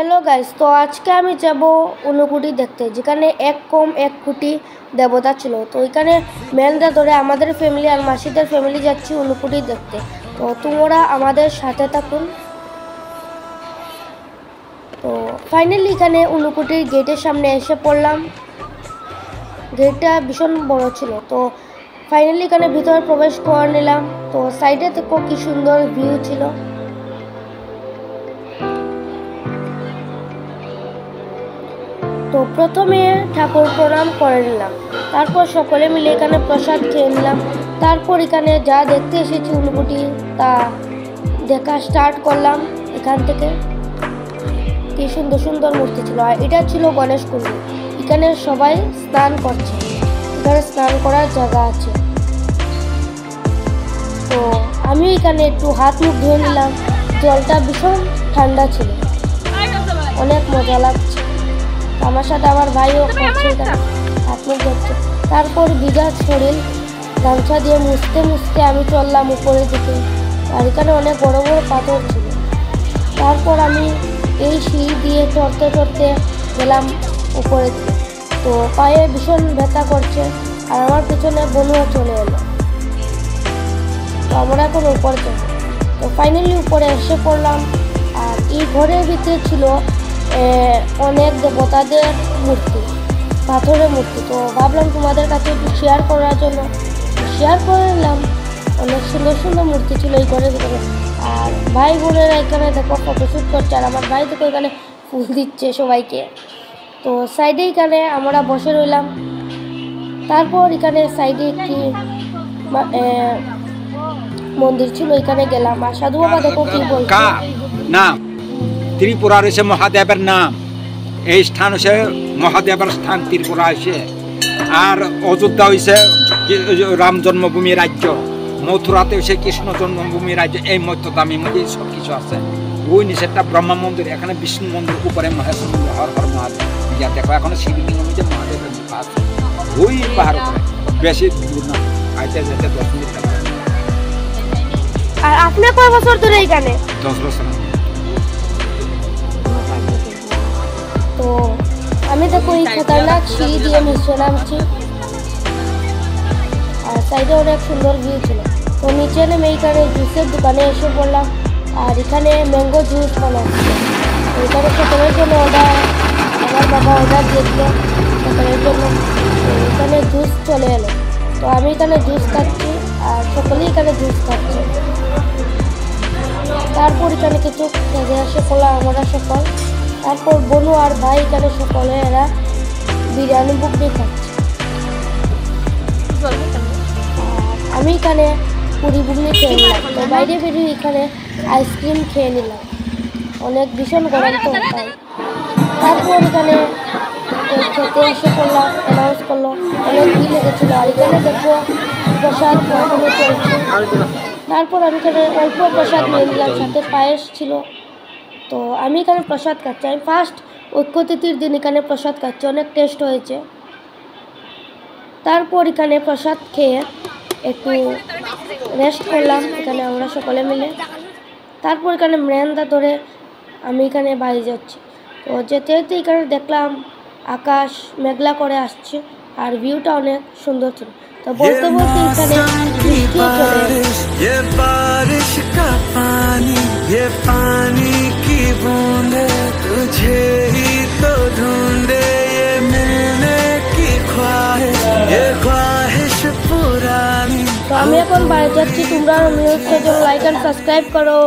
Hello guys, তো আজকে আমি যাব ঊনকোটি দেখতে, যেখানে এক কম এক কোটি দেবতা ছিল। তো ওইখানে মেলটা ধরে আমাদের ফ্যামিলি আর মাসিদের ফ্যামিলি যাচ্ছি ঊনকোটি দেখতে। তো তোমরা আমাদের সাথে থাকুন। তো ফাইনালি এখানে ঊনকোটির গেটের সামনে এসে পড়লাম। গেটটা ভীষণ বড় ছিল। তো ফাইনালি এখানে ভিতরে প্রবেশ করে নিলাম। তো সাইডে দেখো কি সুন্দর ভিউ ছিল। তো প্রথমে ঠাকুর প্রণাম করে নিলাম, তারপর সকলে মিলে এখানে প্রসাদ খেয়ে নিলাম। তারপর এখানে যা দেখতে এসেছি ঊনকোটি তা দেখা স্টার্ট করলাম। এখান থেকে কি সুন্দর সুন্দর মূর্তি ছিল। আর এটা ছিল গণেশ কুণ্ড। এখানে সবাই স্নান করছে, এখানে স্নান করার জায়গা আছে। তো আমি এখানে একটু হাত মুখ ধুয়ে নিলাম। জলটা ভীষণ ঠান্ডা ছিল, অনেক মজা লাগছে। আমার সাথে আমার ভাইও করছে, এখানে হাত মুখ ধরছে। তারপর ভিজা শরীর গামছা দিয়ে মুছতে মুছতে আমি চললাম উপরের দিকে। আর এখানে অনেক বড় বড় পাথর ছিল। তারপর আমি এই সিঁড়ি দিয়ে চড়তে চড়তে গেলাম উপরে দিকে। তো পায়ে ভীষণ ব্যথা করছে, আর আমার পিছনে বনুও চলে এলো। তো আমরা এখন উপরে যাব। তো ফাইনালি উপরে এসে পড়লাম। আর এই ঘরের ভিতরে ছিল অনেক দেবতাদের মূর্তি, পাথরের মূর্তি। তো ভাবলাম তোমাদের কাছে একটু শেয়ার করার জন্য শেয়ার করে নিলাম। অনেক সুন্দর সুন্দর মূর্তি ছিল এই ঘরের ভিতরে। আর ভাই বোনেরা এখানে দেখো ফটোশ্যুট করছে, আর আমার ভাই দেখো এখানে ফুল দিচ্ছে সবাইকে। তো সাইডে এখানে আমরা বসে রইলাম। তারপর এখানে সাইডে একটি মন্দির ছিল, এখানে গেলাম। আর সাধু বাবা দেখো কি বলছে না, ত্রিপুরা হচ্ছে মহাদেবের নাম। এই স্থান হচ্ছে মহাদেবের স্থান ত্রিপুরা হয়েছে। আর অযোধ্যা হয়েছে রাম জন্মভূমি রাজ্য, মথুরাতে হয়েছে কৃষ্ণ জন্মভূমি রাজ্য। এই মধ্যদামি মধ্যে সব কিছু আছে। ওই নিচেরটা ব্রহ্মা মন্দির, এখানে বিষ্ণু মন্দির, উপরে মহেশ্বর মন্দির, হর হর মহাদেব। ইয়া দেখো এখনো শিবলিঙ্গ মধ্যে মহাদেবের মুখা আছে। ওই পাহাড় উপরে, বেশি দূর না, আইতে যেতে 10 মিনিট লাগবে। আর আপনি কয় বছর ধরে এখানে? 10 বছর। তো আমি দেখো এই খতরনাক সিঁড়ি দিয়ে নিচে নামছি। আর সাইডে অনেক সুন্দর ভিউ ছিল। তো নিচে নেমে এইখানে জুসের দোকানে এসে পড়লাম। আর এখানে ম্যাঙ্গো জুস বানাচ্ছে। এখানে সকলের জন্য আমার বাবা অর্ডার দিয়েছিল সকলের জন্য। তো এখানে জুস চলে এলো। তো আমি এখানে জুস খাচ্ছি, আর সকলেই এখানে জুস খাচ্ছে। তারপর এখানে কিছু খেয়ে আসে পড়লাম আমরা সকল। তারপর বনু আর ভাই এখানে সকলে এরা বিরিয়ানি বুক দিয়ে খাচ্ছে। আমি এখানে পুরি বুগনি খেয়ে নিলাম। তো বাইরে বেরিয়ে এখানে আইসক্রিম খেয়ে নিলাম, অনেক ভীষণ গরম তো তাই। তারপর এখানে খেতে এসে করলাম, অ্যানাউন্স করলো, অনেক ভিড় লেগেছিল। আর এখানে দেখবো প্রসাদ এখনো চলছে। তারপর আমি এখানে অল্প প্রসাদ নিয়ে নিলাম, সাথে পায়েস ছিল। তো আমি এখানে প্রসাদ খাচ্ছি। আমি ফার্স্ট ঐক্য তিথির দিন এখানে প্রসাদ খাচ্ছি, অনেক টেস্ট হয়েছে। তারপর এখানে প্রসাদ খেয়ে একটু রেস্ট করলাম এখানে আমরা সকলে মিলে। তারপর এখানে মেরান্দা ধরে আমি এখানে বাড়ি যাচ্ছি। তো যেতে যেতে এখানে দেখলাম আকাশ মেঘলা করে আসছে, আর ভিউটা অনেক সুন্দর ছিল। তো বলতে বলতে এখানে বৃষ্টিও চলে তো আমি এখন বাইরে যাচ্ছি। তোমরা নিউজ লাইক অ্যান্ড সাবস্ক্রাইব করো।